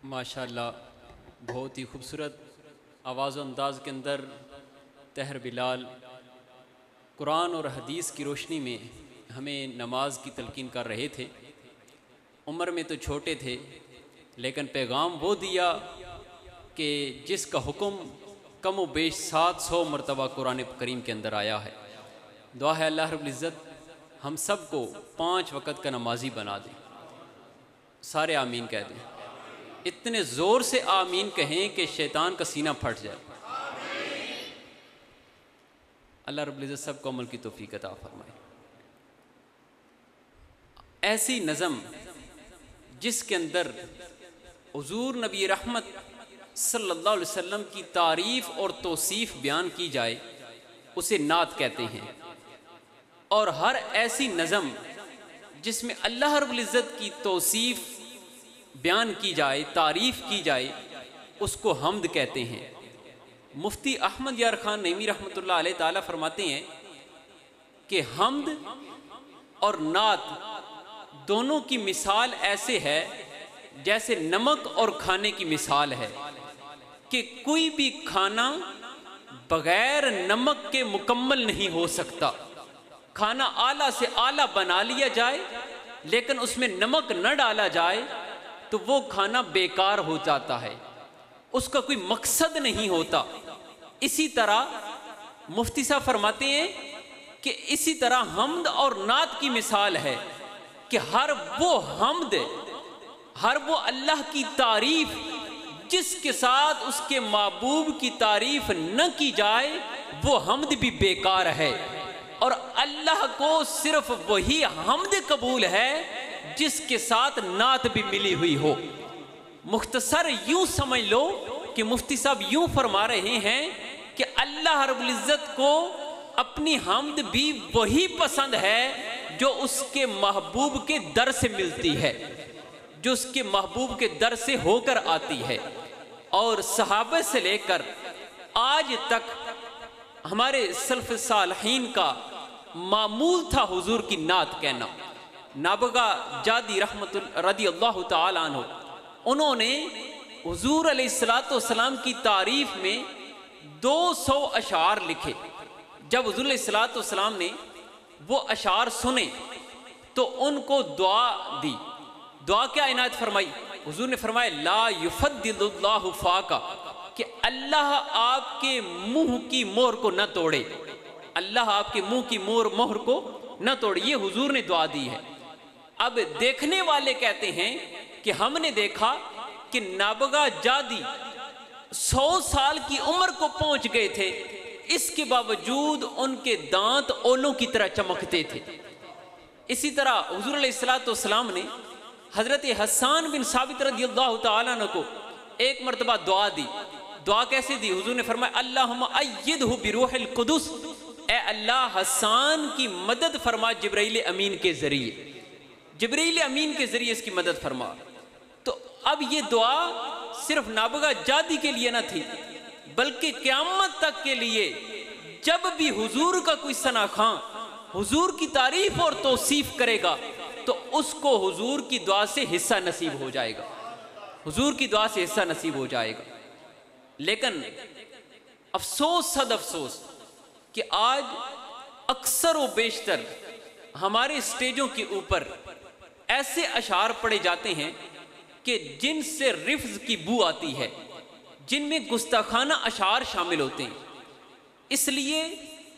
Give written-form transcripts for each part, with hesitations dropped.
ماشاءاللہ بہت ہی خوبصورت آواز و انداز کے اندر طاہر بلال قرآن اور حدیث کی روشنی میں ہمیں نماز کی تلقین کر رہے تھے۔ عمر میں تو چھوٹے تھے لیکن پیغام وہ دیا کہ جس کا حکم کم و بیش 700 مرتبہ قرآن کریم کے اندر آیا ہے۔ دعا ہے اللہ رب العزت ہم سب کو 5 وقت کا نمازی بنا دیں۔ سارے آمین کہہ دیں، اتنے زور سے آمین کہیں کہ شیطان کا سینہ پھٹ جائے۔ اللہ رب العزت سب کو عمل کی توفیق عطا فرمائے۔ ایسی نظم جس کے اندر حضور نبی رحمت صلی اللہ علیہ وسلم کی تعریف اور توصیف بیان کی جائے اسے نعت کہتے ہیں، اور ہر ایسی نظم جس میں اللہ رب العزت کی توصیف بیان کی جائے، تعریف کی جائے، اس کو حمد کہتے ہیں۔ مفتی احمد یار خان نعیمی رحمۃ اللہ علیہ تعالیٰ فرماتے ہیں کہ حمد اور نعت دونوں کی مثال ایسے ہے جیسے نمک اور کھانے کی مثال ہے کہ کوئی بھی کھانا بغیر نمک کے مکمل نہیں ہو سکتا۔ کھانا اعلیٰ سے اعلیٰ بنا لیا جائے لیکن اس میں نمک نہ ڈالا جائے تو وہ کھانا بیکار ہو جاتا ہے، اس کا کوئی مقصد نہیں ہوتا۔ اسی طرح مفتی صاحب فرماتے ہیں کہ اسی طرح حمد اور نعت کی مثال ہے کہ ہر وہ حمد، ہر وہ اللہ کی تعریف جس کے ساتھ اس کے محبوب کی تعریف نہ کی جائے وہ حمد بھی بیکار ہے، اور اللہ کو صرف وہی حمد قبول ہے جس کے ساتھ نعت بھی ملی ہوئی ہو۔ مختصر یوں سمجھ لو کہ مفتی صاحب یوں فرما رہے ہیں کہ اللہ رب العزت کو اپنی حمد بھی وہی پسند ہے جو اس کے محبوب کے در سے ملتی ہے، جو اس کے محبوب کے در سے ہو کر آتی ہے۔ اور صحابہ سے لے کر آج تک ہمارے سلف صالحین کا معمول تھا حضور کی نعت کہنا۔ نابغہ جادی رحمت رضی اللہ تعالی عنہ انہوں نے حضور علیہ السلام کی تعریف میں 200 اشعار لکھے۔ جب حضور علیہ السلام نے وہ اشعار سنے تو ان کو دعا دی۔ دعا کیا عنایت فرمائی؟ حضور نے فرمایا لا یفدد اللہ فاکا، کہ اللہ آپ کے منہ کی مہر کو نہ توڑے، اللہ آپ کے منہ کی مہر کو نہ توڑے، یہ حضور نے دعا دی ہے۔ اب دیکھنے والے کہتے ہیں کہ ہم نے دیکھا کہ نابغہ جادی 100 سال کی عمر کو پہنچ گئے تھے، اس کے باوجود ان کے دانت اولوں کی طرح چمکتے تھے۔ اسی طرح حضور علیہ السلام نے حضرت حسان بن ثابت رضی اللہ تعالیٰ عنہ کو ایک مرتبہ دعا دی۔ دعا کیسے دی؟ حضور نے فرمایا اللہم ایدہ بروح القدس، اے اللہ حسان کی مدد فرما جبرائیل امین کے ذریعے، جبرائیل امین کے ذریعے اس کی مدد فرما۔ تو اب یہ دعا صرف نابغہ جادی کے لیے نہ تھی بلکہ قیامت تک کے لیے جب بھی حضور کا کوئی ثنا خواں حضور کی تعریف اور توصیف کرے گا تو اس کو حضور کی دعا سے حصہ نصیب ہو جائے گا، حضور کی دعا سے حصہ نصیب ہو جائے گا۔ لیکن افسوس صد افسوس کہ آج اکثر و بیشتر ہمارے اسٹیجوں کے اوپر ایسے اشعار پڑے جاتے ہیں کہ جن سے رفض کی بو آتی ہے، جن میں گستاخانہ اشعار شامل ہوتے ہیں۔ اس لیے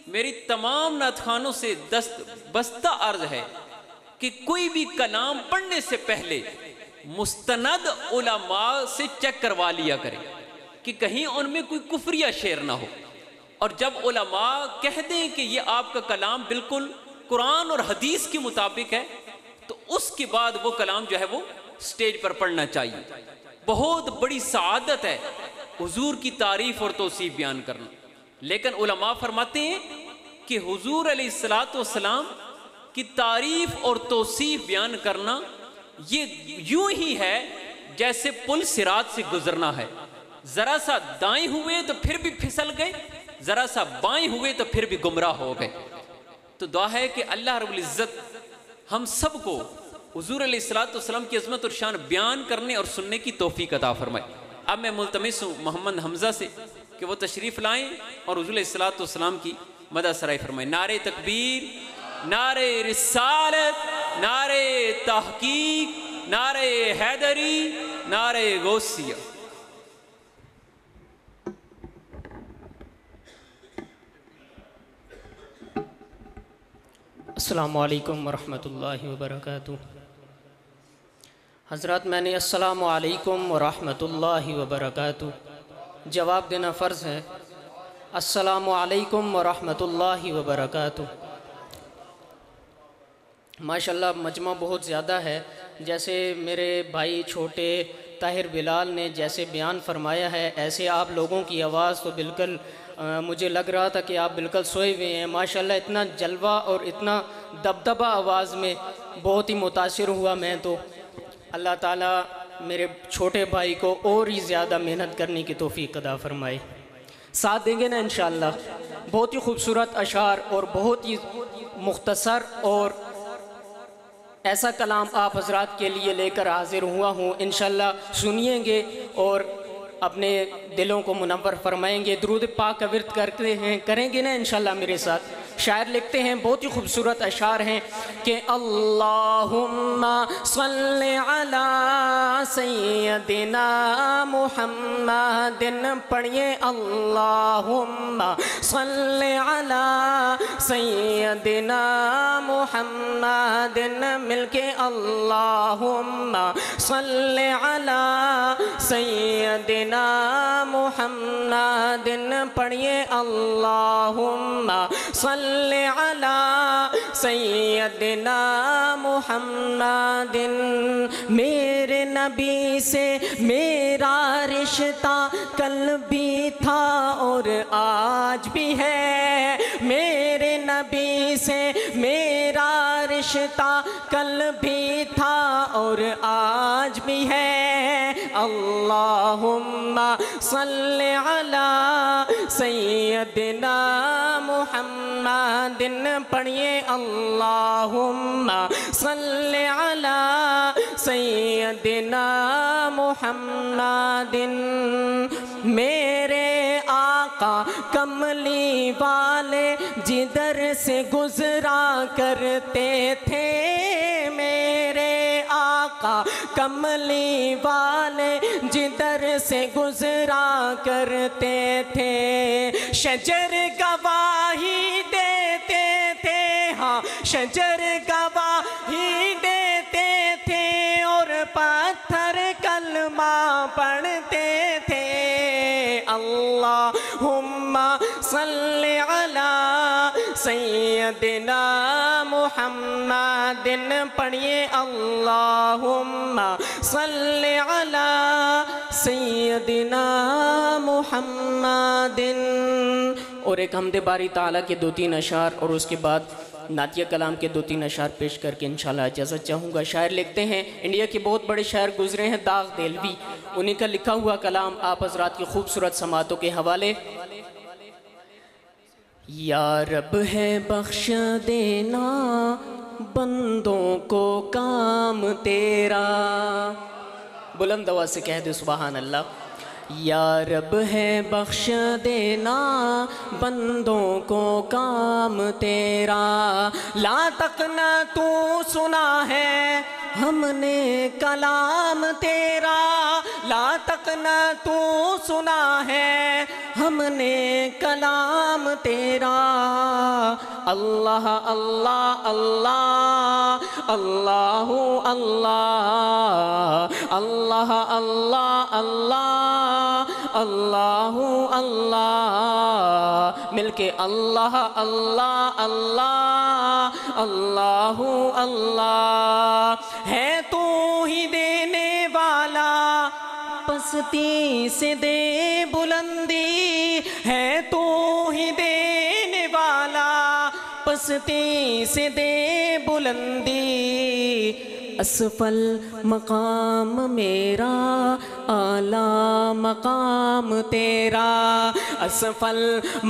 میری تمام نعت خوانوں سے بستہ عرض ہے کہ کوئی بھی کلام پڑھنے سے پہلے مستند علماء سے چیک کروا لیا کرے کہ کہیں ان میں کوئی کفریہ شعر نہ ہو، اور جب علماء کہہ دیں کہ یہ آپ کا کلام بالکل قرآن اور حدیث کے مطابق ہے تو اس کے بعد وہ کلام جو ہے وہ سٹیج پر پڑھنا چاہیے۔ بہت بڑی سعادت ہے حضور کی تعریف اور توصیف بیان کرنا، لیکن علماء فرماتے ہیں کہ حضور علیہ السلام کی تعریف اور توصیف بیان کرنا یہ یوں ہی ہے جیسے پل صراط سے گزرنا ہے، ذرا سا دائیں ہوئے تو پھر بھی پھسل گئے، ذرا سا بائیں ہوئے تو پھر بھی گمراہ ہو گئے۔ تو دعا ہے کہ اللہ رب العزت ہم سب کو حضور علیہ السلام کی عظمت اور شان بیان کرنے اور سننے کی توفیق عطا فرمائے۔ اب میں ملتمس ہوں محمد حمزہ سے کہ وہ تشریف لائیں اور حضور علیہ السلام کی مدح سرائی فرمائیں۔ نعرہ تکبیر، نعرہ رسالت، نعرہ تحقیق، نعرہ حیدری، نعرہ غوثیہ۔ السلام علیکم ورحمۃ اللہ وبرکاتہ۔ حضرات، میں نے السلام علیکم ورحمۃ اللہ وبرکاتہ جواب دینا فرض ہے۔ السلام علیکم ورحمۃ اللہ وبرکاتہ۔ ماشاءاللہ مجمع بہت زیادہ ہے، جیسے میرے بھائی چھوٹے طاہر بلال نے جیسے بیان فرمایا ہے، ایسے آپ لوگوں کی آواز تو بالکل مجھے لگ رہا تھا کہ آپ بالکل سوئے ہوئے ہیں۔ ماشاءاللہ اتنا جلوہ اور اتنا دبدبہ آواز میں بہت ہی متاثر ہوا میں تو۔ اللہ تعالیٰ میرے چھوٹے بھائی کو اور ہی زیادہ محنت کرنے کی توفیق عطا فرمائے۔ ساتھ دیں گے نا انشاءاللہ؟ بہت ہی خوبصورت اشعار اور بہت ہی مختصر اور ایسا کلام آپ حضرات کے لیے لے کر حاضر ہوا ہوں، انشاءاللہ سنییں گے اور اپنے دلوں کو منور فرمائیں گے۔ درود پاک کا ورد کریں گے نا انشاءاللہ میرے ساتھ؟ شاعر لکھتے ہیں، بہت ہی خوبصورت اشعار ہیں کہ اللہم صلی علی سیدنا محمد، پڑھئے اللہم صلی علی سیدنا محمد، مل کے اللہم صلی علی سیدنا محمد، پڑھئے اللہم صلی علی سیدنا محمد۔ میرے نبی سے میرا رشتہ کل بھی تھا اور آج بھی ہے، میرے نبی سے میرا رشتہ کل بھی تھا اور آج بھی ہے۔ اللہم صلی علی سیدنا محمد، پڑھئے اللہم صلی علی سیدنا محمد۔ میرے آقا کملی والے جدھر سے گزرا کرتے تھے، میرے آقا کملی والے جدھر سے گزرا کرتے تھے، شجر گواہی دیتے تھے، ہاں شجر گواہی دیتے تھے اور پتھر کلمہ پڑھتے تھے۔ اللہم صلی علی سیدنا محمد، پڑھئے اللہم صلی علی سیدنا محمد۔ اور ایک حمد باری تعالیٰ کے 2-3 اشعار اور اس کے بعد نعتیہ کلام کے 2-3 اشعار پیش کر کے انشاءاللہ اجازت چاہوں گا۔ شاعر لکھتے ہیں، انڈیا کے بہت بڑے شاعر گزرے ہیں داغ دہلوی، انہی کا لکھا ہوا کلام آپ حضرات کی خوبصورت سماعتوں کے حوالے۔ یا رب ہے بخش دینا بندوں کو کام تیرا، بلند آواز سے کہہ دے سبحان اللہ۔ یا رب ہے بخش دینا بندوں کو کام تیرا، لا تقنا تو سنا ہے ہم نے کلام تیرا، لا تقنا تو سنا ہے ہم نے کلام تیرا۔ اللہ اللہ اللہ اللہ اللہ اللہ اللہ اللہ اللہ اللہ، مل کے اللہ اللہ اللہ اللہ اللہ۔ ہے تو ہی دینے والا پستی سے دے بلندی، ہے تو ہی دینے والا پستی سے دے بلندی، اسفل مقام میرا اعلیٰ مقام تیرا، اسفل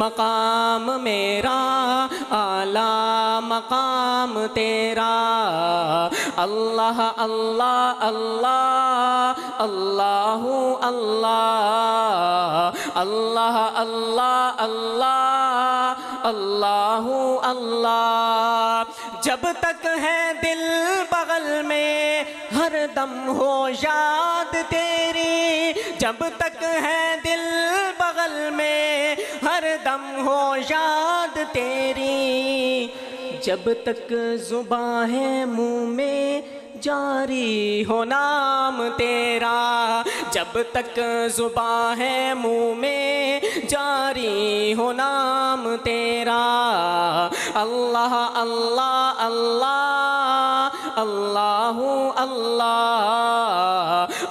مقام میرا اعلیٰ مقام تیرا، اللہ اللہ اللہ اللہ اللہ اللہ اللہ اللہ اللہ اللہ، جب تک ہے دل بغل میں ہر دم ہو یاد تیری، جب تک ہے دل بغل میں ہر دم ہو یاد تیری، جب تک زباں ہے منہ میں جاری ہو نام تیرا، جب تک زباں ہے منہ میں جاری ہو نام تیرا، اللہ اللہ اللہ اللہ اللہ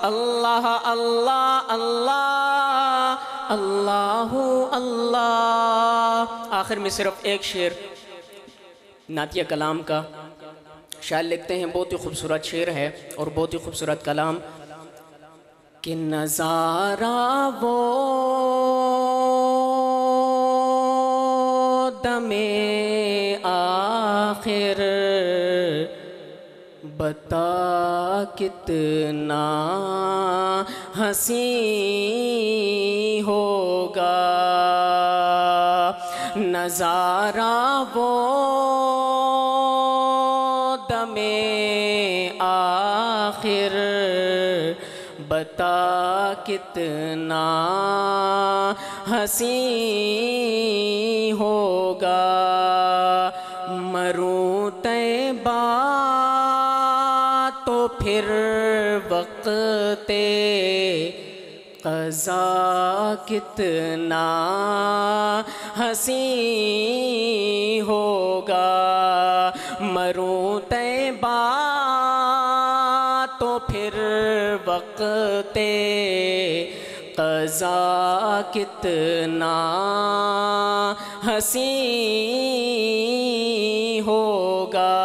اللہ اللہ اللہ اللہ اللہ۔ آخر میں صرف ایک شعر نعتیہ کلام کا شاعر لکھتے ہیں، بہت ہی خوبصورت شعر ہے اور بہت ہی خوبصورت کلام، کہ نظارہ وہ دم آخر بتا کتنا ہنسی ہوگا، نظارہ وہ دم آخر بتا کتنا ہنسی ہوگا، مروں طیبہ تو پھر وقت قضا کتنا ہنسی ہوگا، مروں طیبہ تو پھر وقت قضا کتنا ہنسی ہوگا،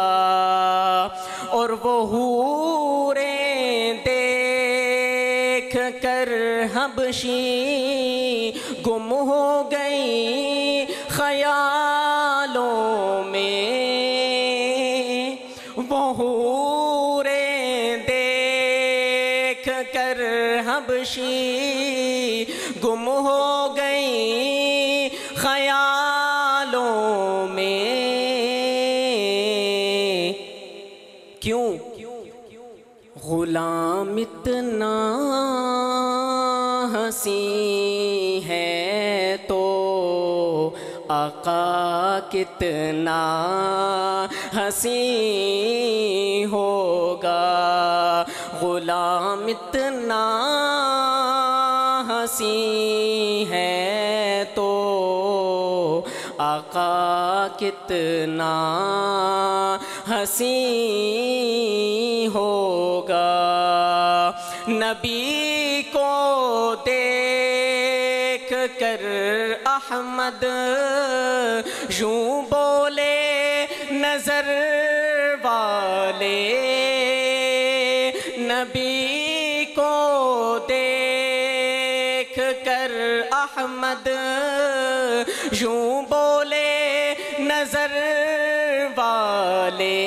اور وہ حوریں دیکھ کر حبشی گم ہو گئی خیالوں میں، وہ حوریں دیکھ کر حبشی گم ہو گئی خیالوں میں، کیوں؟ غلام اتنا ہنسی ہے تو آقا کتنا ہنسی ہوگا، غلام اتنا ہنسی ہے تو آقا کتنا ہنسی ہوگا، نبی کو دیکھ کر احمد یوں بولے نظر والے، نبی کو دیکھ کر احمد یوں بولے نظر والے،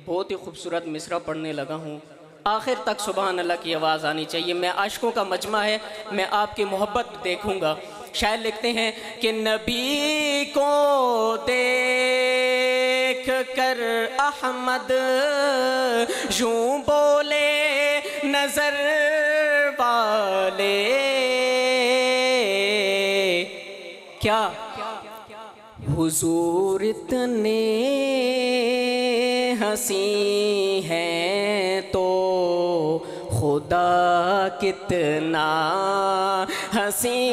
بہت ہی خوبصورت مصرع پڑھنے لگا ہوں، آخر تک سبحان اللہ کی آواز آنی چاہیے، میں عاشقوں کا مجمع ہے، میں آپ کی محبت دیکھوں گا۔ شاعر لکھتے ہیں کہ نبی کو دیکھ کر احمد یوں بولے نظر والے، کیا حضور اتنے ہنسی ہیں تو خدا کتنا ہنسی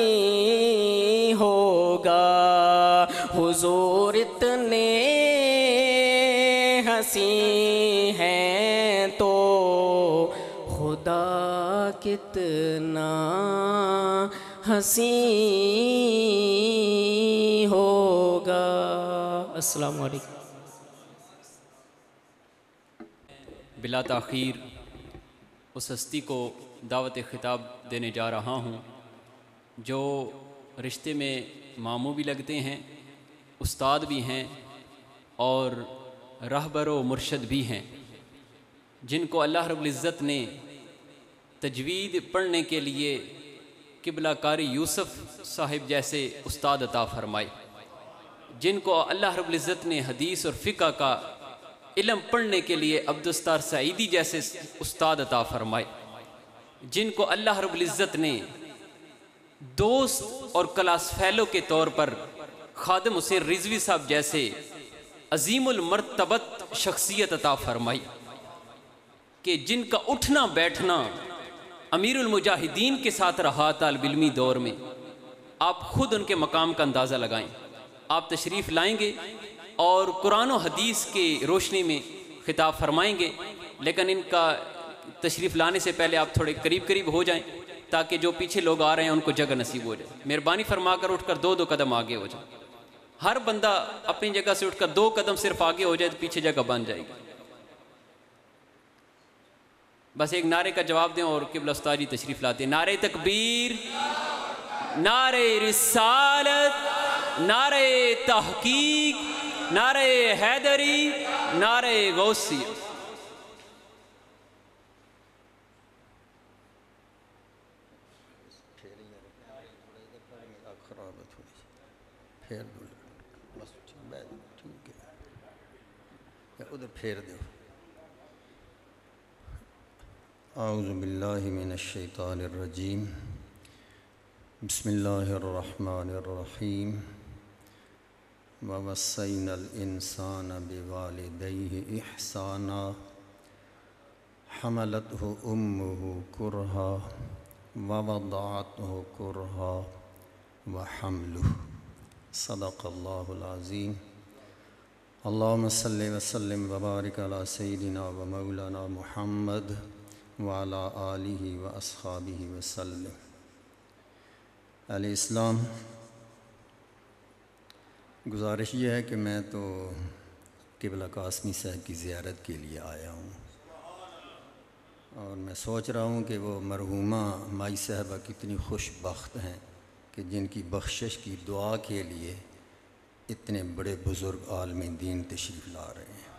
ہوگا، حضور اتنے ہنسی ہیں تو خدا کتنا ہنسی ہوگا۔ السلام علیکم۔ بلا تاخیر اس ہستی کو دعوت خطاب دینے جا رہا ہوں جو رشتے میں ماموں بھی لگتے ہیں، استاد بھی ہیں اور رہبر و مرشد بھی ہیں، جن کو اللہ رب العزت نے تجوید پڑھنے کے لیے قبلہ کاری یوسف صاحب جیسے استاد عطا فرمائے، جن کو اللہ رب العزت نے حدیث اور فقہ کا علم پڑھنے کے لیے عبدالستار سعیدی جیسے استاد عطا فرمائے، جن کو اللہ رب العزت نے دوست اور کلاس فیلو کے طور پر خادم حسین رضوی صاحب جیسے عظیم المرتبت شخصیت عطا فرمائی، کہ جن کا اٹھنا بیٹھنا امیر المجاہدین کے ساتھ رہا طالب علمی دور میں۔ آپ خود ان کے مقام کا اندازہ لگائیں۔ آپ تشریف لائیں گے اور قرآن و حدیث کی روشنی میں خطاب فرمائیں گے، لیکن ان کا تشریف لانے سے پہلے آپ تھوڑے قریب ہو جائیں تاکہ جو پیچھے لوگ آ رہے ہیں ان کو جگہ نصیب ہو جائے۔ مہربانی فرما کر اٹھ کر دو قدم آگے ہو جائیں۔ ہر بندہ اپنی جگہ سے اٹھ کر 2 قدم صرف آگے ہو جائے تو پیچھے جگہ بن جائے گی۔ بس ایک نعرے کا جواب دیں اور قبلہ استاد جی تشریف لاتے ہیں۔ نعرہ تکبیر، نعرہ رسالت، نعرہ تحقیق، نعرہ حیدری، نعرہ غوثی۔ ادھر پھیر دو۔ اعوذ باللہ من الشیطان الرجیم، بسم اللہ الرحمن الرحیم۔ ووصینا الانسان بوالدیہ احسانا حملتہ امہ کرہا ووضعتہ کرہا وحملہ، صدق اللہ العظیم۔ اللہم صلی وسلم وبارک علی سیدنا و مولانا محمد وعلی آلہ و اصحابہ وسلم۔ اہل اسلام، گزارش یہ ہے کہ میں تو قبلہ قاسمی صاحب کی زیارت کے لیے آیا ہوں، اور میں سوچ رہا ہوں کہ وہ مرحومہ مائی صاحبہ کتنی خوش بخت ہیں کہ جن کی بخشش کی دعا کے لیے اتنے بڑے بزرگ عالم دین تشریف لا رہے ہیں۔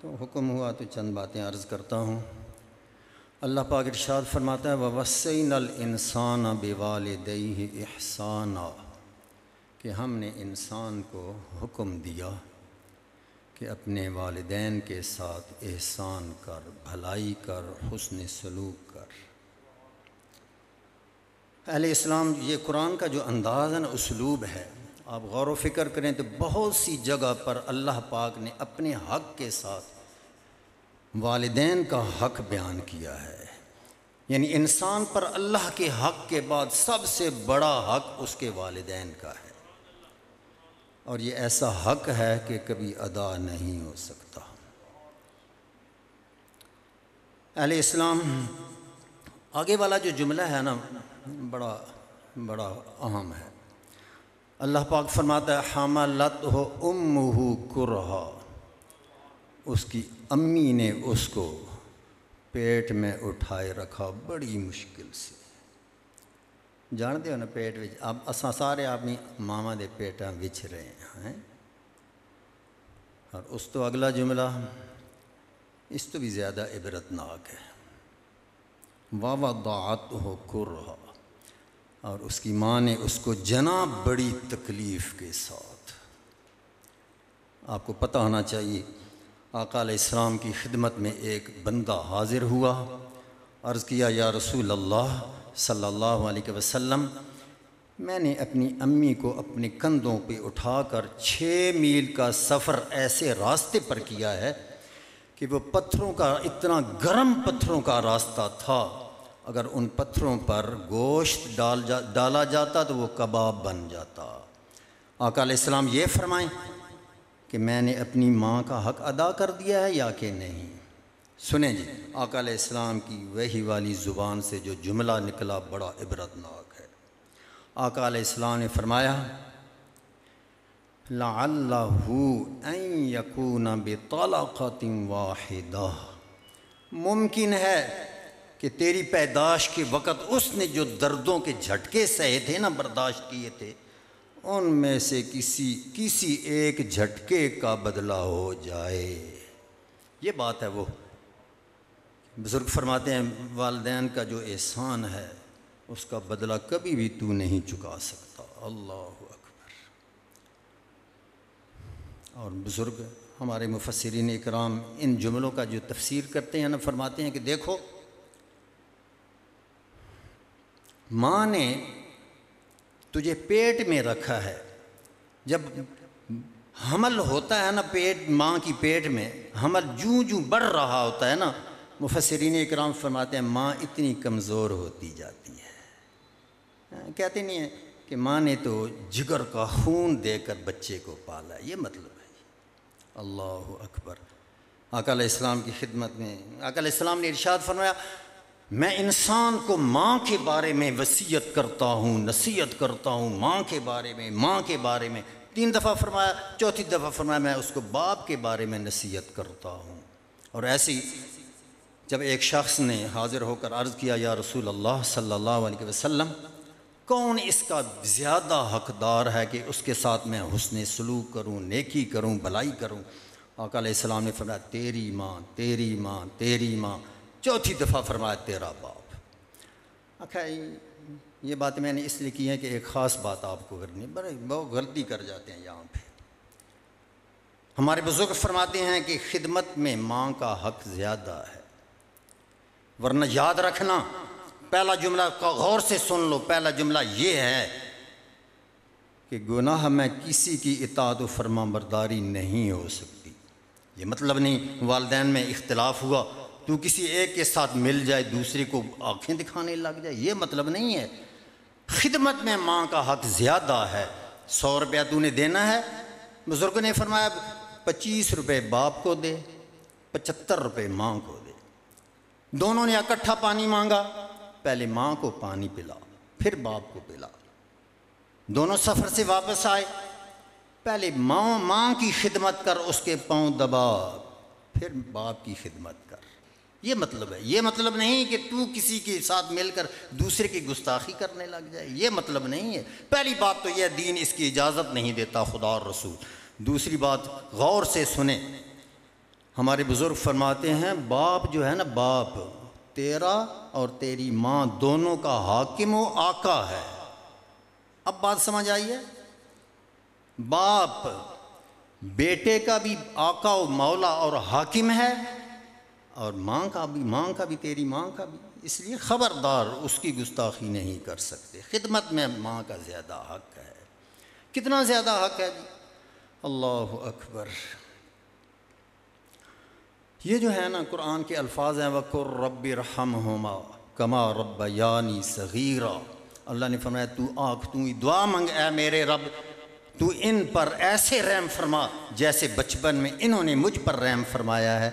تو حکم ہوا تو چند باتیں عرض کرتا ہوں۔ اللہ پاک ارشاد فرماتا ہے وَوَصَّيْنَا الْإِنسَانَ بِوَالِدَيْهِ إِحْسَانًا، کہ ہم نے انسان کو حکم دیا کہ اپنے والدین کے ساتھ احسان کر، بھلائی کر، حسن سلوک کر۔ اہل اسلام، یہ قرآن کا جو انداز ہے نا، اسلوب ہے، آپ غور و فکر کریں تو بہت سی جگہ پر اللہ پاک نے اپنے حق کے ساتھ والدین کا حق بیان کیا ہے۔ یعنی انسان پر اللہ کے حق کے بعد سب سے بڑا حق اس کے والدین کا ہے، اور یہ ایسا حق ہے کہ کبھی ادا نہیں ہو سکتا۔ اہل اسلام، آگے والا جو جملہ ہے نا، بڑا اہم ہے۔ اللہ پاک فرماتا ہے حملتہ امہ کرہا، اس کی امی نے اس کو پیٹ میں اٹھائے رکھا بڑی مشکل سے۔ جانتے ہو نا پیٹ وچ اب اساں سارے اپنی ماما دے پیٹاں وچ رہے ہیں، اور اس تو اگلا جملہ اس تو بھی زیادہ عبرتناک ہے، وَوَضَعَتْهُ كُرْهًا، اور اس کی ماں نے اس کو جنا بڑی تکلیف کے ساتھ۔ آپ کو پتہ ہونا چاہیے، آقا علیہ السلام کی خدمت میں ایک بندہ حاضر ہوا، عرض کیا یا رسول اللہ صلی اللہ علیہ وسلم، میں نے اپنی امی کو اپنے کندھوں پہ اٹھا کر 6 میل کا سفر ایسے راستے پر کیا ہے کہ وہ پتھروں کا، اتنا گرم پتھروں کا راستہ تھا، اگر ان پتھروں پر گوشت ڈالا جاتا تو وہ کباب بن جاتا۔ آقا علیہ السلام یہ فرمائیں کہ میں نے اپنی ماں کا حق ادا کر دیا ہے یا کہ نہیں؟ سنیں جی، آقا علیہ السلام کی وحی والی زبان سے جو جملہ نکلا بڑا عبرتناک ہے۔ آقا علیہ السلام نے فرمایا لَعَلَّهُ أَن يَكُونَ بِطَلَقَةٍ وَاحِدَةٍ، ممکن ہے کہ تیری پیدائش کے وقت اس نے جو دردوں کے جھٹکے سہے تھے نا، برداشت کیے تھے، ان میں سے کسی ایک جھٹکے کا بدلہ ہو جائے۔ یہ بات ہے۔ وہ بزرگ فرماتے ہیں والدین کا جو احسان ہے اس کا بدلہ کبھی بھی تو نہیں چکا سکتا۔ اللہ اکبر۔ اور بزرگ ہمارے مفسرین اکرام ان جملوں کا جو تفسیر کرتے ہیں نا، فرماتے ہیں کہ دیکھو، ماں نے تجھے پیٹ میں رکھا ہے، جب حمل ہوتا ہے نا پیٹ، ماں کی پیٹ میں حمل جوں بڑھ رہا ہوتا ہے نا، مفسرین اکرام فرماتے ہیں ماں اتنی کمزور ہوتی جاتی ہے۔ کہتے نہیں ہیں کہ ماں نے تو جگر کا خون دے کر بچے کو پالا، یہ مطلب ہے۔ اللہ اکبر۔ آقا علیہ السلام کی خدمت میں آقا علیہ السلام نے ارشاد فرمایا، میں انسان کو ماں کے بارے میں وصیت کرتا ہوں، نصیحت کرتا ہوں، ماں کے بارے میں 3 دفعہ فرمایا، چوتھی دفعہ فرمایا میں اس کو باپ کے بارے میں نصیحت کرتا ہوں۔ اور ایسی جب ایک شخص نے حاضر ہو کر عرض کیا، یا رسول اللہ صلی اللہ علیہ وسلم، کون اس کا زیادہ حقدار ہے کہ اس کے ساتھ میں حسن سلوک کروں، نیکی کروں، بھلائی کروں؟ آقا علیہ السلام نے فرمایا، تیری ماں، تیری ماں، تیری ماں۔ چوتھی دفعہ فرمایا، تیرا باپ۔ اچھا، یہ بات میں نے اس لیے کی ہے کہ ایک خاص بات آپ کو کرنی ہے، بہت غلطی کر جاتے ہیں یہاں پہ۔ ہمارے بزرگ فرماتے ہیں کہ خدمت میں ماں کا حق زیادہ ہے، ورنہ یاد رکھنا، پہلا جملہ غور سے سن لو، پہلا جملہ یہ ہے کہ گناہ میں کسی کی اطاعت و فرما برداری نہیں ہو سکتی۔ یہ مطلب نہیں والدین میں اختلاف ہوا تو کسی ایک کے ساتھ مل جائے، دوسرے کو آنکھیں دکھانے لگ جائے، یہ مطلب نہیں ہے۔ خدمت میں ماں کا حق زیادہ ہے۔ 100 روپیہ تو نے دینا ہے، بزرگ نے فرمایا 25 روپے باپ کو دے، 75 روپے ماں کو دے۔ دونوں نے اکٹھا پانی مانگا، پہلے ماں کو پانی پلا، پھر باپ کو پلا۔ دونوں سفر سے واپس آئے، پہلے ماں کی خدمت کر، اس کے پاؤں دبا، پھر باپ کی خدمت کر۔ یہ مطلب ہے۔ یہ مطلب نہیں کہ تو کسی کے ساتھ مل کر دوسرے کی گستاخی کرنے لگ جائے، یہ مطلب نہیں ہے۔ پہلی بات تو یہ دین اس کی اجازت نہیں دیتا، خدا اور رسول۔ دوسری بات غور سے سنیں، ہمارے بزرگ فرماتے ہیں باپ جو ہے نا، باپ تیرا اور تیری ماں دونوں کا حاکم و آقا ہے۔ اب بات سمجھ آئی ہے؟ باپ بیٹے کا بھی آقا و مولا اور حاکم ہے، اور ماں کا بھی تیری ماں کا بھی، اس لیے خبردار اس کی گستاخی نہیں کر سکتے۔ خدمت میں ماں کا زیادہ حق ہے۔ کتنا زیادہ حق ہے جی؟ اللہ اکبر۔ یہ جو ہے نا قرآن کے الفاظ ہیں، وَقُلْ رَبِّ ارْحَمْهُمَا كَمَا رَبَّيَانِي صَغِيرًا۔ اللہ نے فرمایا تو دعا منگ اے میرے رب، تو ان پر ایسے رحم فرما جیسے بچپن میں انہوں نے مجھ پر رحم فرمایا ہے۔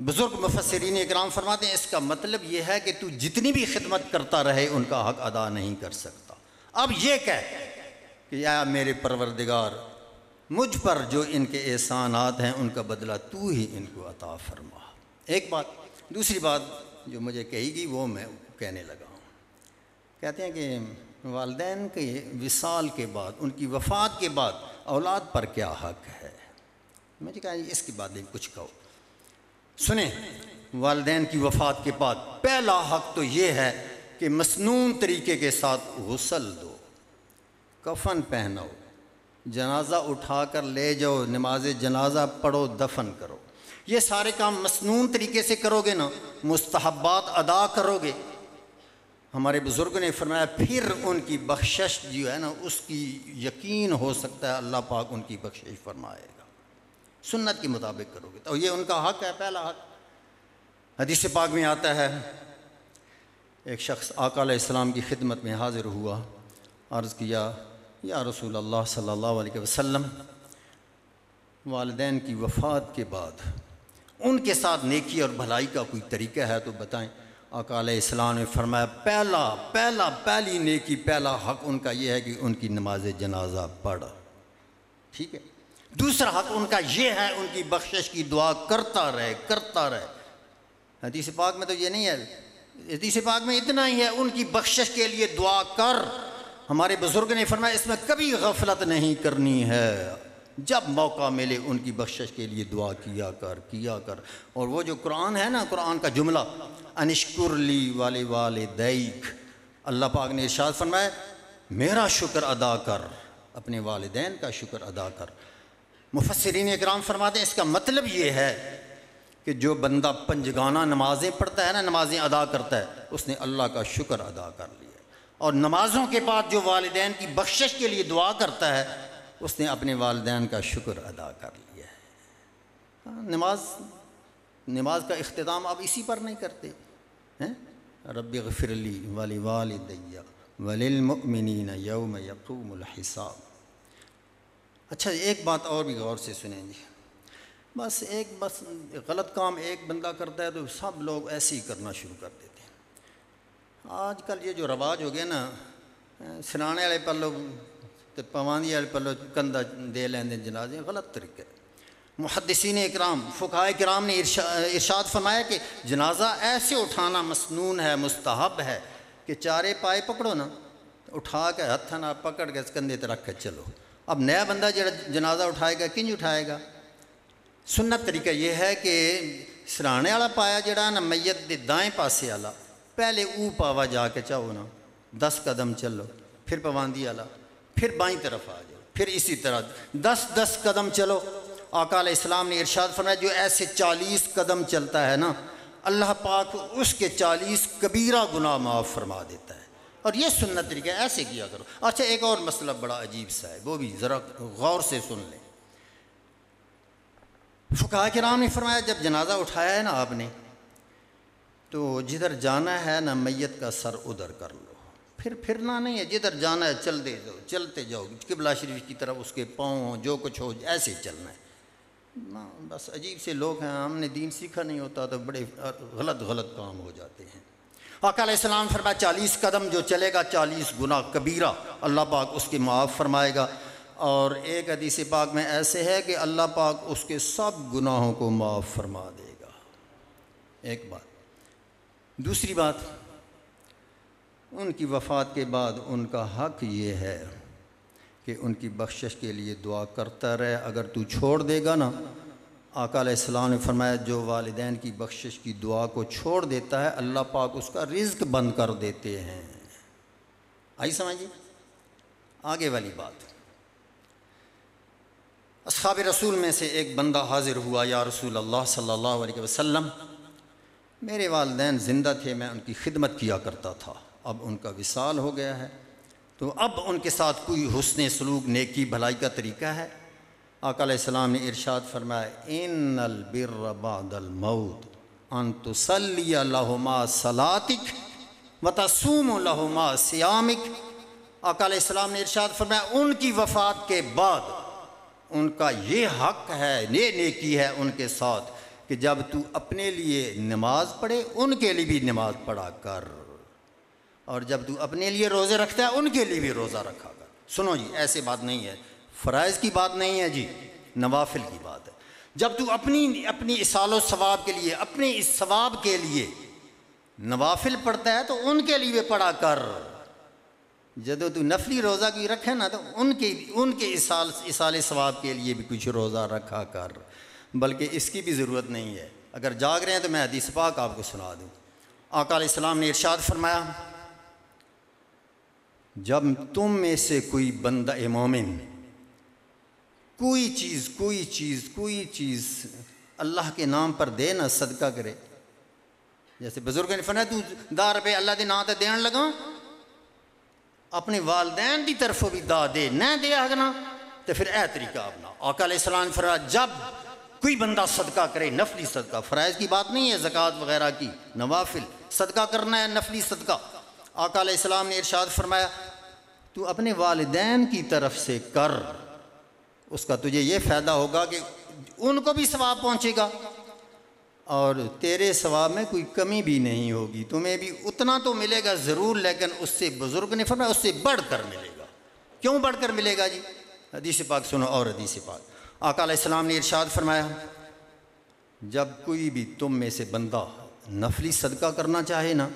بزرگ مفسرین اکرام فرماتے ہیں اس کا مطلب یہ ہے کہ تو جتنی بھی خدمت کرتا رہے ان کا حق ادا نہیں کر سکتا۔ اب یہ کہہ کہ یا میرے پروردگار، مجھ پر جو ان کے احسانات ہیں ان کا بدلہ تو ہی ان کو عطا فرما۔ ایک بات۔ دوسری بات جو مجھے کہی گئی وہ میں کہنے لگا ہوں۔ کہتے ہیں کہ والدین کے وصال کے بعد، ان کی وفات کے بعد اولاد پر کیا حق ہے؟ مجھے کہا اس کی بات کچھ کہو۔ سنیں، والدین کی وفات کے بعد پہلا حق تو یہ ہے کہ مسنون طریقے کے ساتھ غسل دو، کفن پہناؤ، جنازہ اٹھا کر لے جاؤ، نماز جنازہ پڑھو، دفن کرو۔ یہ سارے کام مسنون طریقے سے کرو گے نا، مستحبات ادا کرو گے، ہمارے بزرگ نے فرمایا پھر ان کی بخشش جو ہے نا، اس کی یقین ہو سکتا ہے اللہ پاک ان کی بخشش فرمائے گا، سنت کے مطابق کرو گے تو یہ ان کا حق ہے، پہلا حق۔ حدیث پاک میں آتا ہے ایک شخص آقا علیہ السلام کی خدمت میں حاضر ہوا، عرض کیا یا رسول اللہ صلی اللہ علیہ وسلم، والدین کی وفات کے بعد ان کے ساتھ نیکی اور بھلائی کا کوئی طریقہ ہے تو بتائیں۔ آقا علیہ السلام نے فرمایا پہلی نیکی، پہلا حق ان کا یہ ہے کہ ان کی نماز جنازہ پڑھ، ٹھیک ہے۔ دوسرا حق ان کا یہ ہے ان کی بخشش کی دعا کرتا رہے۔ حدیث پاک میں تو یہ نہیں ہے، حدیث پاک میں اتنا ہی ہے، ان کی بخشش کے لیے دعا کر۔ ہمارے بزرگ نے فرمایا اس میں کبھی غفلت نہیں کرنی ہے، جب موقع ملے ان کی بخشش کے لیے دعا کیا کر۔ اور وہ جو قرآن ہے نا، قرآن کا جملہ انشکر لی ولوالدیک، اللہ پاک نے ارشاد فرمایا میرا شکر ادا کر، اپنے والدین کا شکر ادا کر۔ مفسرین اکرام فرماتے ہیں اس کا مطلب یہ ہے کہ جو بندہ پنجگانہ نمازیں پڑھتا ہے نا، نمازیں ادا کرتا ہے، اس نے اللہ کا شکر ادا کر لیا۔ اور نمازوں کے بعد جو والدین کی بخشش کے لیے دعا کرتا ہے، اس نے اپنے والدین کا شکر ادا کر لیا ہے۔ نماز کا اختتام آپ اسی پر نہیں کرتے ہیں؟ رب اغفر لی ولوالدی وللمؤمنین یوم یقوم الحساب۔ اچھا ایک بات اور بھی غور سے سنیں جی، بس غلط کام ایک بندہ کرتا ہے تو سب لوگ ایسے ہی کرنا شروع کر دیتے ہیں۔ آج کل یہ جو رواج ہو گیا نا، سرانے والے پلو تے پواندی والے پلو کندھا دے لیندے جنازے، غلط طریقہ ہے۔ محدثین اکرام، فقہاء کرام نے ارشاد فرمایا کہ جنازہ ایسے اٹھانا مسنون ہے، مستحب ہے کہ چارے پائے پکڑو نا، اٹھا کے ہاتھ نہ پکڑ کے کندھے تے رکھ کے چلو۔ اب نیا بندہ جڑا جنازہ اٹھائے گا کنج اٹھائے گا؟ سنت طریقہ یہ ہے کہ سرانے والا پایا جڑا نا میت دے دائیں پاسے والا، پہلے او پاوا جا کے چاہو نا 10 قدم چلو، پھر پواندی والا، پھر بائیں طرف آ جاؤ، پھر اسی طرح 10 قدم چلو۔ آقا علیہ السلام نے ارشاد فرمایا جو ایسے 40 قدم چلتا ہے نا، اللہ پاک اس کے 40 کبیرہ گناہ معاف فرما دیتا ہے۔ اور یہ سنت طریقہ ہے، ایسے کیا کرو۔ اچھا ایک اور مسئلہ بڑا عجیب سا ہے، وہ بھی ذرا غور سے سن لیں۔ فقہاء کرام نے فرمایا جب جنازہ اٹھایا ہے نا آپ نے، تو جدھر جانا ہے نا میت کا سر ادھر کر لو، پھر پھرنا نہیں ہے، جدھر جانا ہے چلتے جاؤ قبلہ شریف کی طرف، اس کے پاؤں ہوں جو کچھ ہو ایسے ہی چلنا ہے۔ بس عجیب سے لوگ ہیں، ہم نے دین سیکھا نہیں ہوتا تو بڑے غلط کام ہو جاتے ہیں۔ آقا علیہ السلام فرمایا 40 قدم جو چلے گا 40 گناہ کبیرہ اللہ پاک اس کے معاف فرمائے گا۔ اور ایک حدیث پاک میں ایسے ہے کہ اللہ پاک اس کے سب گناہوں کو معاف فرما دے گا۔ ایک بات۔ دوسری بات، ان کی وفات کے بعد ان کا حق یہ ہے کہ ان کی بخشش کے لیے دعا کرتا رہے۔ اگر تو چھوڑ دے گا نا، آقا علیہ السلام نے فرمایا جو والدین کی بخشش کی دعا کو چھوڑ دیتا ہے اللہ پاک اس کا رزق بند کر دیتے ہیں۔ آئی سمجھیں؟ آگے والی بات، اصحاب رسول میں سے ایک بندہ حاضر ہوا، یا رسول اللہ صلی اللہ علیہ وسلم، میرے والدین زندہ تھے، میں ان کی خدمت کیا کرتا تھا، اب ان کا وصال ہو گیا ہے، تو اب ان کے ساتھ کوئی حسن سلوک نیکی بھلائی کا طریقہ ہے؟ آقا علیہ السلام نے ارشاد فرمایا ان البر بعد الموت ان تصلی لہما صلاتک وتصوم لہما صیامک۔ آقا علیہ السلام نے ارشاد فرمایا ان کی وفات کے بعد ان کا یہ حق ہے، یہ نیکی ہے ان کے ساتھ کہ جب تو اپنے لیے نماز پڑھے ان کے لیے بھی نماز پڑھا کر، اور جب تو اپنے لیے روزے رکھتا ہے ان کے لیے بھی روزہ رکھا کر۔ سنو جی، ایسے بات نہیں ہے، فرائض کی بات نہیں ہے جی، نوافل کی بات ہے۔ جب تو اپنی اصال و ثواب کے لیے، اپنے اس ثواب کے لیے نوافل پڑھتا ہے تو ان کے لیے پڑھا کر۔ جب تو نفلی روزہ کی رکھے نا تو ان کے اصال ثواب کے لیے بھی کچھ روزہ رکھا کر، بلکہ اس کی بھی ضرورت نہیں ہے۔ اگر جاگ رہے ہیں تو میں حدیث پاک آپ کو سنا دوں۔ آقا علیہ السلام نے ارشاد فرمایا جب تم میں سے کوئی بندہ مومن کوئی چیز اللہ کے نام پر دے نا، صدقہ کرے، جیسے بزرگ نے فرمایا تو 10 روپے اللہ کے نام تے دین لگا، اپنے والدین دی طرفوں بھی دا دے، نہ دے آگنا تو پھر اے طریقہ اپنا۔ آقا علیہ السلام نے فرمایا جب کوئی بندہ صدقہ کرے، نفلی صدقہ، فرائض کی بات نہیں ہے، زکوٰۃ وغیرہ کی، نوافل صدقہ کرنا ہے، نفلی صدقہ۔ آقا علیہ السلام نے ارشاد فرمایا تو اپنے والدین کی طرف سے کر، اس کا تجھے یہ فائدہ ہوگا کہ ان کو بھی ثواب پہنچے گا اور تیرے ثواب میں کوئی کمی بھی نہیں ہوگی، تمہیں بھی اتنا تو ملے گا ضرور، لیکن اس سے بزرگ نے فرمایا اس سے بڑھ کر ملے گا۔ کیوں بڑھ کر ملے گا جی؟ حدیث پاک سنو، اور حدیث پاک آقا علیہ السلام نے ارشاد فرمایا جب کوئی بھی تم میں سے بندہ نفلی صدقہ کرنا چاہے نا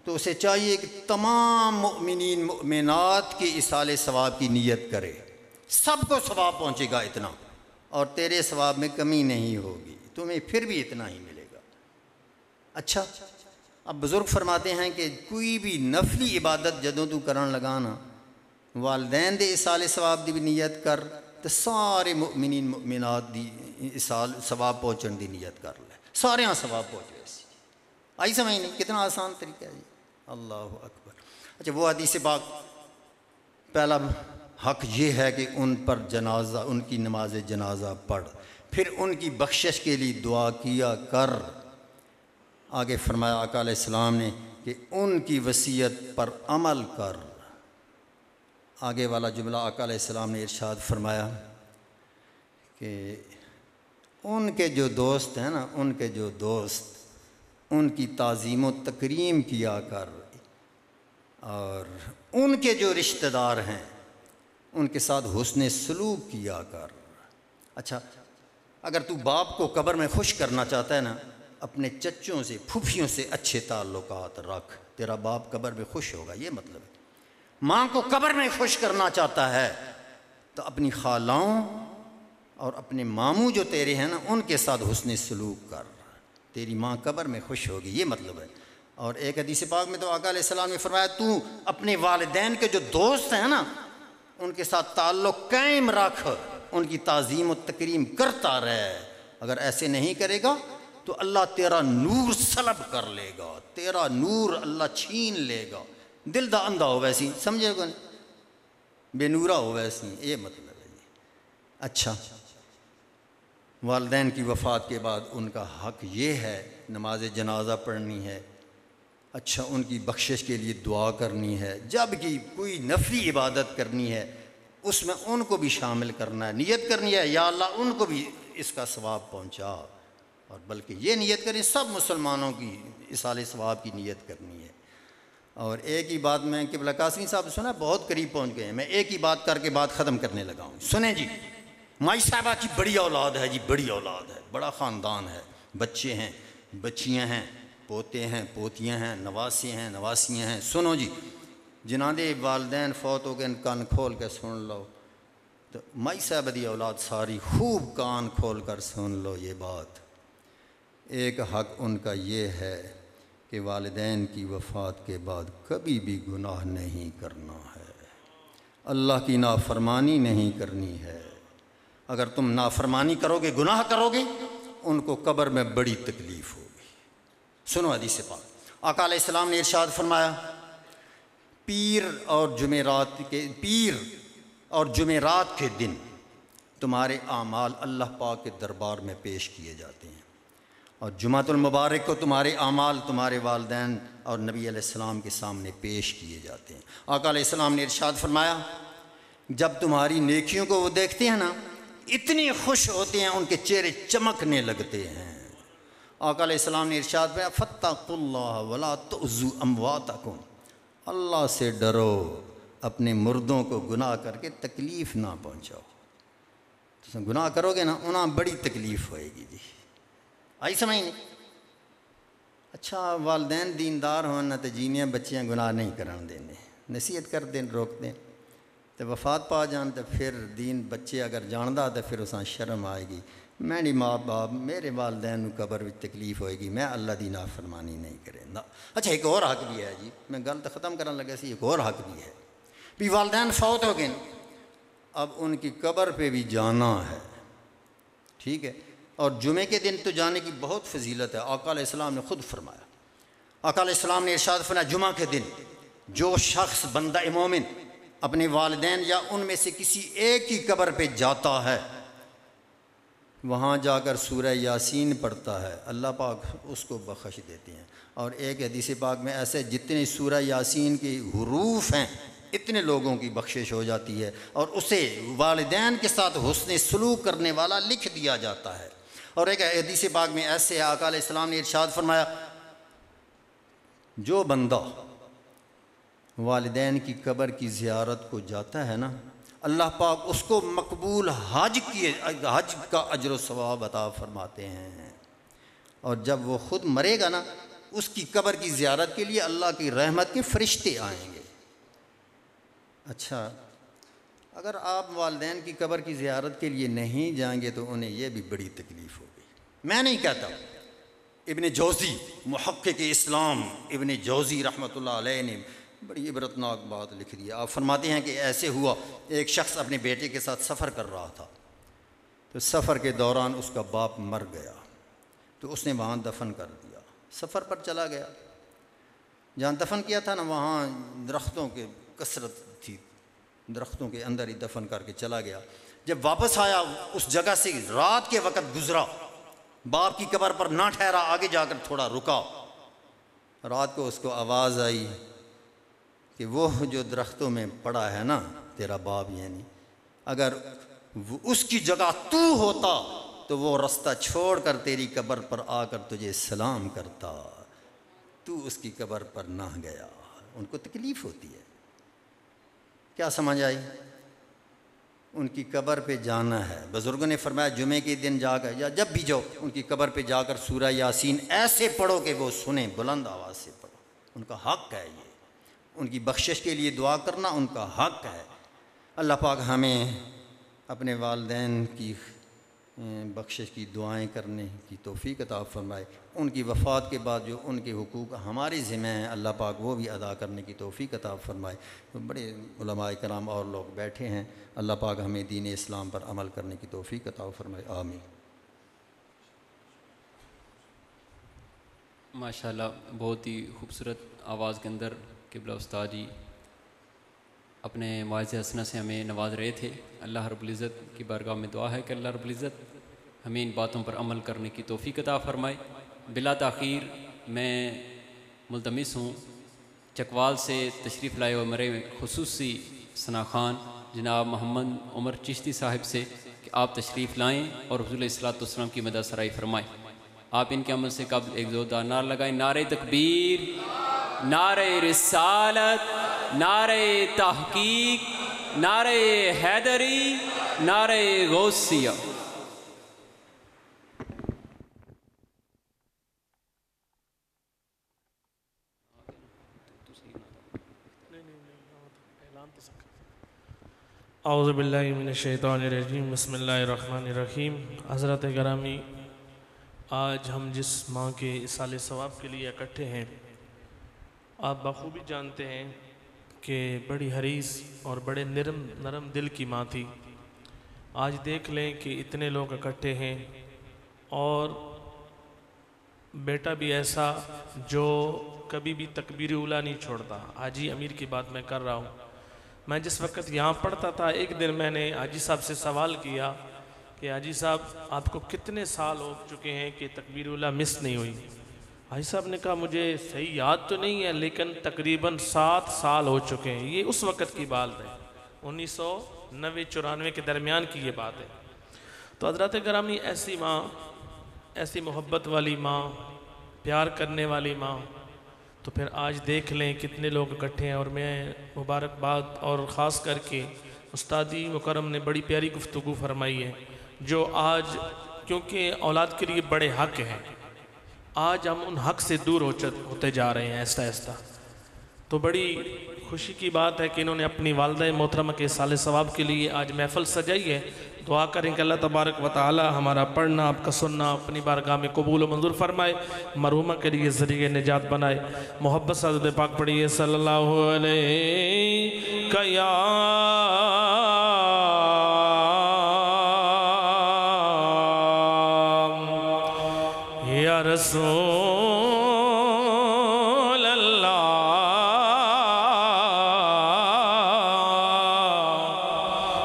تو اسے چاہیے کہ تمام مؤمنین مؤمنات کی ایصال ثواب کی نیت کرے، سب کو ثواب پہنچے گا اتنا، اور تیرے ثواب میں کمی نہیں ہوگی، تمہیں پھر بھی اتنا ہی ملے گا۔ اچھا، اب بزرگ فرماتے ہیں کہ کوئی بھی نفلی عبادت جدوں تو کرن لگانا، والدین دے ایصال ثواب دی بھی نیت کر تو سارے مؤمنین مؤمنات دی ایصال ثواب پہنچن دی نیت کر لے، سارے ثواب پہنچ گئے۔ آئی سمجھ نہیں؟ کتنا آسان طریقہ ہے جی، اللہ اکبر۔ اچھا، وہ حدیث پاک پہلا حق یہ ہے کہ ان پر جنازہ، ان کی نماز جنازہ پڑھ، پھر ان کی بخشش کے لیے دعا کیا کر۔ آگے فرمایا آقا علیہ السلام نے کہ ان کی وصیت پر عمل کر۔ آگے والا جملہ آقا علیہ السلام نے ارشاد فرمایا کہ ان کے جو دوست ہیں نا، ان کے جو دوست، ان کی تعظیم و تکریم کیا کر، اور ان کے جو رشتہ دار ہیں ان کے ساتھ حسن سلوک کیا کر۔ اچھا، اگر تو باپ کو قبر میں خوش کرنا چاہتا ہے نا، اپنے چچوں سے پھوپھیوں سے اچھے تعلقات رکھ، تیرا باپ قبر میں خوش ہوگا، یہ مطلب ہے۔ ماں کو قبر میں خوش کرنا چاہتا ہے تو اپنی خالاؤں اور اپنے ماموں جو تیرے ہیں نا ان کے ساتھ حسن سلوک کر، تیری ماں قبر میں خوش ہوگی، یہ مطلب ہے۔ اور ایک حدیث پاک میں تو آقا علیہ السلام نے فرمایا تو اپنے والدین کے جو دوست ہیں نا ان کے ساتھ تعلق قائم رکھ، ان کی تعظیم و تکریم کرتا رہے، اگر ایسے نہیں کرے گا تو اللہ تیرا نور سلب کر لے گا، تیرا نور اللہ چھین لے گا، دل دا اندھا ہو ویسی، سمجھے گا، بے نورا ہو ویسی، یہ مطلب ہے جی۔ اچھا، والدین کی وفات کے بعد ان کا حق یہ ہے نماز جنازہ پڑھنی ہے، اچھا ان کی بخشش کے لیے دعا کرنی ہے، جب کہ کوئی نفلی عبادت کرنی ہے اس میں ان کو بھی شامل کرنا ہے، نیت کرنی ہے یا اللہ ان کو بھی اس کا ثواب پہنچا، اور بلکہ یہ نیت کریں سب مسلمانوں کی ایصال ثواب کی نیت کرنی ہے۔ اور ایک ہی بات میں قبلہ قاسمی صاحب سنا، بہت قریب پہنچ گئے ہیں، میں ایک ہی بات کر کے بات ختم کرنے لگا ہوں، سنیں جی۔ مائی صاحبہ کی بڑی اولاد ہے جی، بڑی اولاد ہے، بڑا خاندان ہے، بچے ہیں، بچیاں ہیں، پوتے ہیں، پوتیاں ہیں، نواسے ہیں، نواسیاں ہیں۔ سنو جی، جنہاں دے والدین فوت ہو گئے کان کھول کے سن لو، تو مائی صاحبہ دی اولاد ساری خوب کان کھول کر سن لو یہ بات۔ ایک حق ان کا یہ ہے کہ والدین کی وفات کے بعد کبھی بھی گناہ نہیں کرنا ہے، اللہ کی نافرمانی نہیں کرنی ہے۔ اگر تم نافرمانی کرو گے، گناہ کرو گے، ان کو قبر میں بڑی تکلیف ہوگی۔ سنو حدیث پاک، آقا علیہ السلام نے ارشاد فرمایا پیر اور جمعرات کے دن تمہارے اعمال اللہ پاک کے دربار میں پیش کیے جاتے ہیں، اور جمعۃ المبارک کو تمہارے اعمال تمہارے والدین اور نبی علیہ السلام کے سامنے پیش کیے جاتے ہیں۔ آقا علیہ السلام نے ارشاد فرمایا جب تمہاری نیکیوں کو وہ دیکھتے ہیں نا اتنی خوش ہوتے ہیں، ان کے چہرے چمکنے لگتے ہیں۔ آقا علیہ السلام نے ارشاد فرمایا فاتقوا اللہ ولا تؤذوا امواتکم، اللہ سے ڈرو، اپنے مردوں کو گناہ کر کے تکلیف نہ پہنچاؤ۔ تو گناہ کرو گے نا انہاں بڑی تکلیف ہوئے گی جی، آئی سمجھ نہیں؟ اچھا، والدین دیندار ہوں نہ تو جینیاں بچیاں گناہ نہیں کرن دینے، نصیحت کر دیں، روک دیں، تو وفات پا جان تو پھر دین بچے اگر جاندہ تو پھر اساں شرم آئے گی، میری ماں باپ میرے والدین کو قبر میں تکلیف ہوئے گی، میں اللہ دی نافرمانی نہیں کریں گا۔ اچھا، ایک اور حق بھی ہے جی، میں گل تو ختم کرنے لگا سی، ایک اور حق بھی ہے بھی والدین فوت ہو گئے، اب ان کی قبر پہ بھی جانا ہے، ٹھیک ہے، اور جمعے کے دن تو جانے کی بہت فضیلت ہے، آقا علیہ السلام نے خود فرمایا، آقا علیہ السلام نے ارشاد فرمایا جمعہ کے دن جو شخص بندہ مومن اپنے والدین یا ان میں سے کسی ایک کی قبر پہ جاتا ہے، وہاں جا کر سورہ یاسین پڑھتا ہے، اللہ پاک اس کو بخش دیتے ہیں۔ اور ایک حدیث پاک میں ایسے جتنے سورہ یاسین کے حروف ہیں اتنے لوگوں کی بخشش ہو جاتی ہے، اور اسے والدین کے ساتھ حسن سلوک کرنے والا لکھ دیا جاتا ہے۔ اور ایک حدیث پاک میں ایسے آقا علیہ السلام نے ارشاد فرمایا جو بندہ والدین کی قبر کی زیارت کو جاتا ہے نا، اللہ پاک اس کو مقبول حج کا اجر و ثواب عطا فرماتے ہیں۔ اور جب وہ خود مرے گا نا اس کی قبر کی زیارت کے لیے اللہ کی رحمت کے فرشتے آئیں گے۔ اچھا اگر آپ والدین کی قبر کی زیارت کے لیے نہیں جائیں گے تو انہیں یہ بھی بڑی تکلیف ہوگی۔ میں نہیں کہتا، ابن جوزی محقق اسلام ابن جوزی رحمۃ اللہ علیہ نے بڑی عبرتناک بات لکھ دی۔ آپ فرماتے ہیں کہ ایسے ہوا، ایک شخص اپنے بیٹے کے ساتھ سفر کر رہا تھا، تو سفر کے دوران اس کا باپ مر گیا، تو اس نے وہاں دفن کر دیا۔ سفر پر چلا گیا، جہاں دفن کیا تھا نا وہاں درختوں کی کثرت تھی، درختوں کے اندر ہی دفن کر کے چلا گیا۔ جب واپس آیا اس جگہ سے رات کے وقت گزرا، باپ کی قبر پر نہ ٹھہرا، آگے جا کر تھوڑا رکا۔ رات کو اس کو آواز آئی کہ وہ جو درختوں میں پڑا ہے نا تیرا باپ، یعنی اگر اس کی جگہ تو ہوتا تو وہ رستہ چھوڑ کر تیری قبر پر آ کر تجھے سلام کرتا، تو اس کی قبر پر نہ گیا۔ ان کو تکلیف ہوتی ہے، کیا سمجھ آئی؟ ان کی قبر پہ جانا ہے۔ بزرگوں نے فرمایا جمعے کے دن جا کر یا جب بھی جاؤ ان کی قبر پہ جا کر سورہ یاسین ایسے پڑھو کہ وہ سنیں، بلند آواز سے پڑھو، ان کا حق ہے یہ۔ ان کی بخشش کے لیے دعا کرنا ان کا حق ہے۔ اللہ پاک ہمیں اپنے والدین کی بخشش کی دعائیں کرنے کی توفیق عطا فرمائے۔ ان کی وفات کے بعد جو ان کے حقوق ہمارے ذمہ ہیں اللہ پاک وہ بھی ادا کرنے کی توفیق عطا فرمائے۔ بڑے علماء کرام اور لوگ بیٹھے ہیں، اللہ پاک ہمیں دین اسلام پر عمل کرنے کی توفیق عطا فرمائے، آمین۔ ماشاءاللہ بہت ہی خوبصورت آواز کے اندر قبلہ استاد جی اپنے مواعظ حسنہ سے ہمیں نواز رہے تھے۔ اللہ رب العزت کی بارگاہ میں دعا ہے کہ اللہ رب العزت ہمیں ان باتوں پر عمل کرنے کی توفیق عطا فرمائے۔ بلا تاخیر میں ملتمس ہوں چکوال سے تشریف لائے ہوئے ہمارے خصوصی ثنا خان جناب محمد عمر چشتی صاحب سے کہ آپ تشریف لائیں اور حضور علیہ الصلوۃ والسلام کی مدح سرائی فرمائیں۔ آپ ان کے عمل سے قبل ایک زوردار نعرہ لگائیں، نعرہ تکبیر، نعرہ رسالت، نعرہ تحقیق، نعرہ حیدری، نعرہ غوثیہ۔ اعوذ باللہ من الشیطان الرجیم، بسم اللہ الرحمن الرحیم۔ حضرت گرامی، آج ہم جس ماں کے اصالِ ثواب کے لیے اکٹھے ہیں، آپ بخوبی جانتے ہیں کہ بڑی حریص اور بڑے نرم دل کی ماں تھی۔ آج دیکھ لیں کہ اتنے لوگ اکٹھے ہیں اور بیٹا بھی ایسا جو کبھی بھی تکبیر اولیٰ نہیں چھوڑتا۔ حاجی امیر کی بات میں کر رہا ہوں، میں جس وقت یہاں پڑھتا تھا ایک دن میں نے حاجی صاحب سے سوال کیا کہ حاجی صاحب آپ کو کتنے سال ہو چکے ہیں کہ تکبیر اولیٰ مس نہیں ہوئی؟ حاجی صاحب نے کہا مجھے صحیح یاد تو نہیں ہے لیکن تقریباً 7 سال ہو چکے ہیں۔ یہ اس وقت کی بات ہے، 1990-94 کے درمیان کی یہ بات ہے۔ تو حضرات گرامی، ایسی ماں، ایسی محبت والی ماں، پیار کرنے والی ماں، تو پھر آج دیکھ لیں کتنے لوگ اکٹھے ہیں۔ اور میں مبارکباد اور خاص کر کے استادی مکرم نے بڑی پیاری گفتگو فرمائی ہے، جو آج کیونکہ اولاد کے لیے بڑے حق ہیں، آج ہم ان حق سے دور ہوتے جا رہے ہیں ایستا ایستا۔ تو بڑی خوشی کی بات ہے کہ انہوں نے اپنی والدہ محترمہ کے اصالِ ثواب کے لیے آج محفل سجائی ہے۔ دعا کریں کہ اللہ تبارک و تعالی ہمارا پڑھنا، آپ کا سننا اپنی بارگاہ میں قبول و منظور فرمائے، مرحومہ کے لیے ذریعہ نجات بنائے۔ محبت سے حضرت پاک پڑھیے صلی اللہ علیہ یا رسول اللہ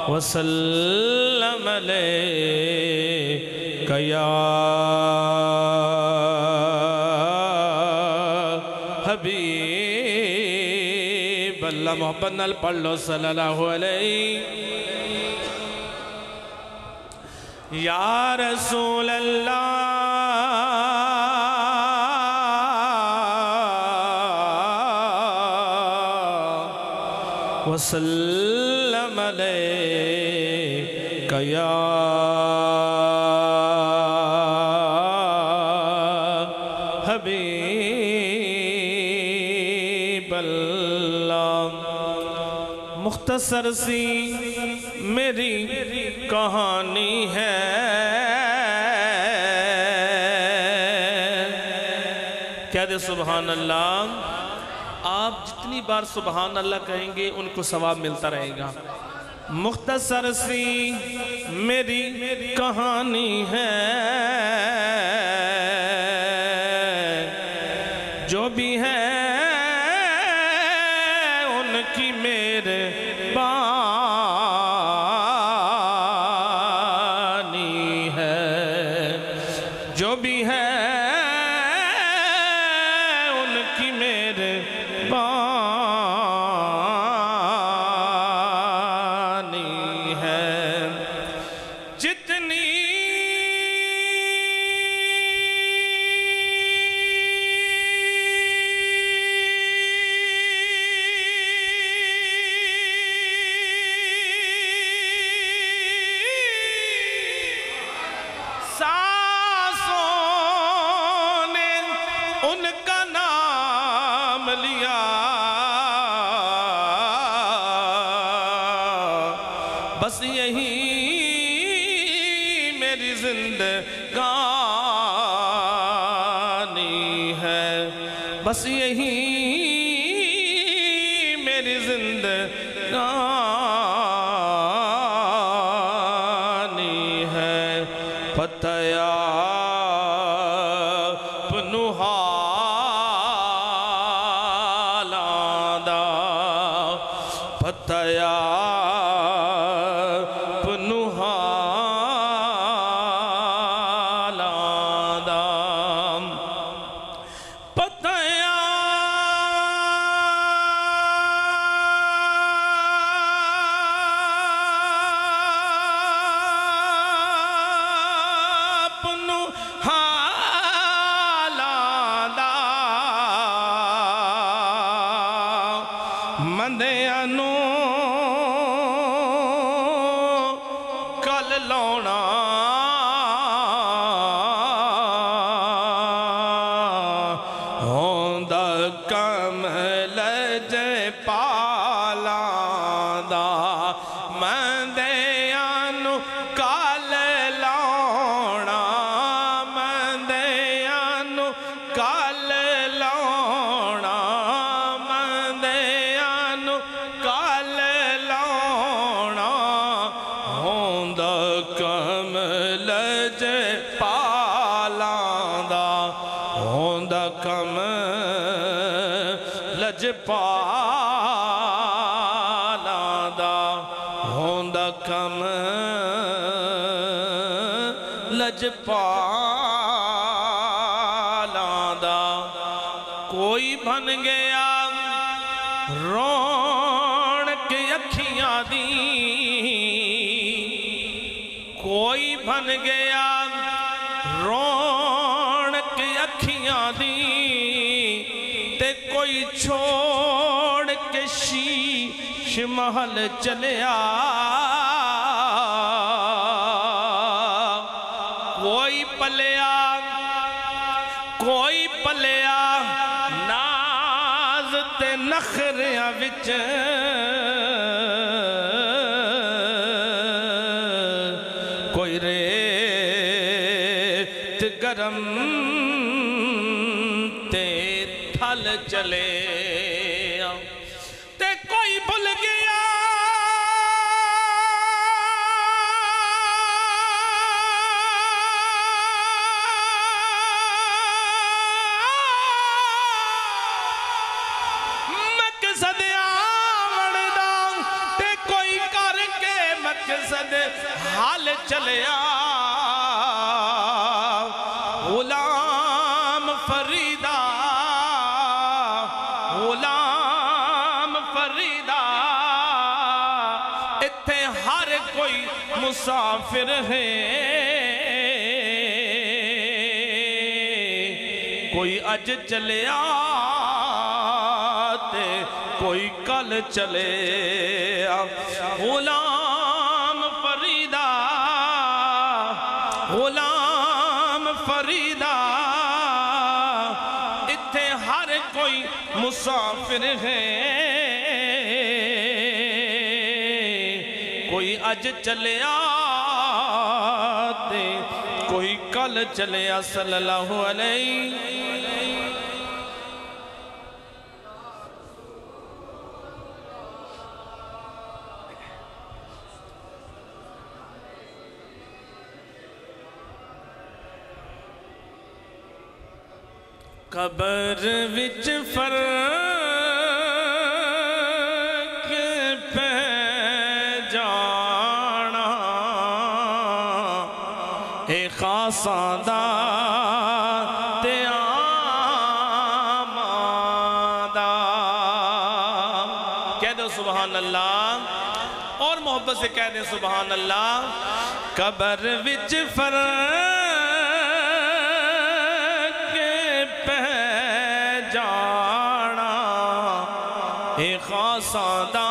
وسلم علیہ یا حبیب اللہ۔ محبت نال پڑھ لو صلی اللہ علیہ یا رسول اللہ وسلم علیہ یا حبیب اللہ۔ مختصر سی میری کہانی ہے، کہہ دے سبحان اللہ۔ آپ جتنی بار سبحان اللہ کہیں گے ان کو ثواب ملتا رہے گا۔ مختصر سی میری کہانی ہے، جو بھی ہے ان کی مہربانی ہے، جو بھی ہے ان کی مہربانی ہے۔ جتنی سانسوں نے ان کا نام لیا، بس یہی میری زندگانی ہے، بس یہی میری زندگانی ہے۔ فتیا پنو حالاں دا، فتیا پنو حالاں دا، فتیا پنو حالاں دا، مندیاں نوں کل لاؤنا، ہوندا کم لجے پالاں دا، مندیاں نوں کل لاؤنا، مندیاں نوں کل لاؤنا، مندیاں نوں کل لاؤنا، ہوندا کم لجے پالاں دا، ہوندا کم لج پالاں دا، ہوندا کم لج پالاں دا۔ کوئی بن گیا رونق اکھیاں دی، کوئی بن گیا رونق اکھیاں دی، تے کوئی چھوڑ کے شیش محل چلیا، کوئی پلیا کوئی پلیا ناز تے نخریاں وچ، کوئی ریت گرم تے تھل چلے، تے کوئی بھول گیا مقصد آوڑ دا، تے کوئی کر کے مقصد حال چلیا۔ غلام فریدہ، غلام فریدہ، اتھے ہر کوئی مسافر ہے، کوئی اج چلیا تے کوئی کل چلے۔ غلام فریدہ، غلام فریدہ، ہر کوئی مسافر ہے کوئی اج چلے آتے کوئی کل چلے آ صلی اللہ علیہ قبر وچ فرق پہ جانا اے خاصاں دا تے عاماں دا کہہ دو سبحان اللہ اور محبت سے کہہ دیں سبحان اللہ قبر وچ فرق خاصاں دا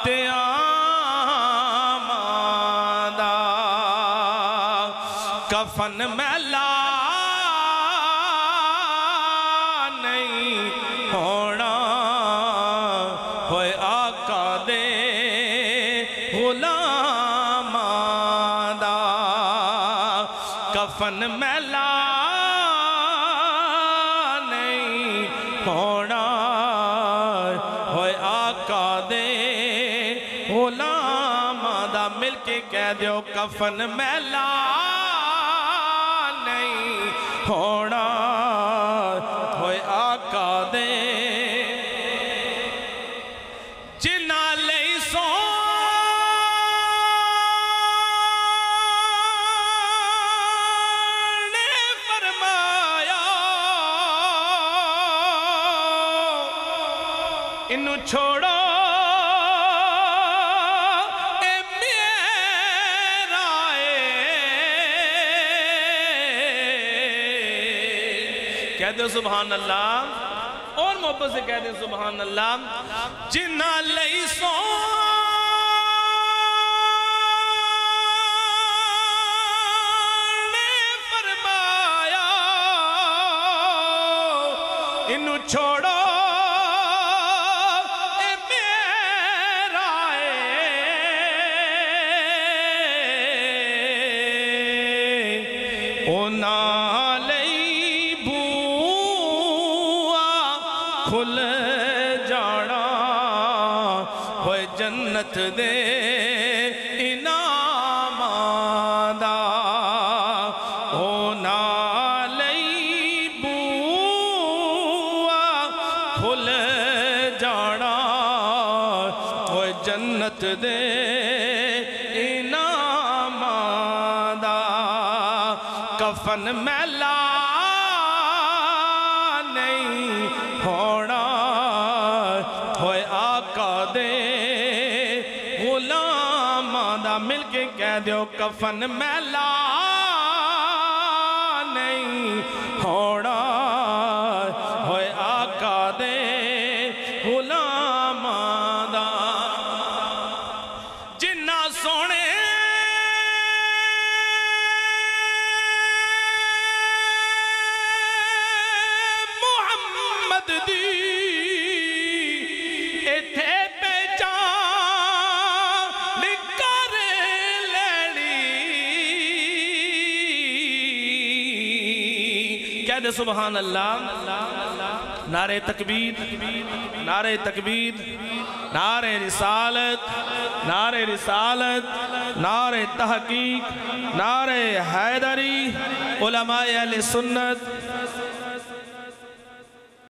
تے عاماں دا کفن میلا نہیں ہونا ہوئے آقا دے غلاماں دا کفن میلا نہیں ہونا غلاماں دا مل کے کہہ دیو کفن میلا نہیں ہونا ہوئے آقا دے جنہ لئی سونے فرمایا انہوں چھوڑو کہہ دو سبحان اللہ اور محبت سے کہہ دیں سبحان اللہ جنہ لئی سونے فرمایا انہوں چھوڑو اے میرا اونا کھل جانا ہوئے جنت دے انعاماں دا ہونا لئی بوا کھل جانا ہوئے جنت دے انعاماں دا کفن میلا نہیں ہونا ہوئے آقا دے غلاماں دا مل کے کہہ دیو کفن میلا نہیں ہونا ہوئے آقا دے غلاماں دا جنہ سونے دی ایتھے پہچان کر لینی کہہ دے سبحان اللہ نعرہ تکبیر نعرہ تکبیر نعرہ رسالت نعرہ رسالت نعرہ تحقیق نعرہ حیدری علماء اہل سنت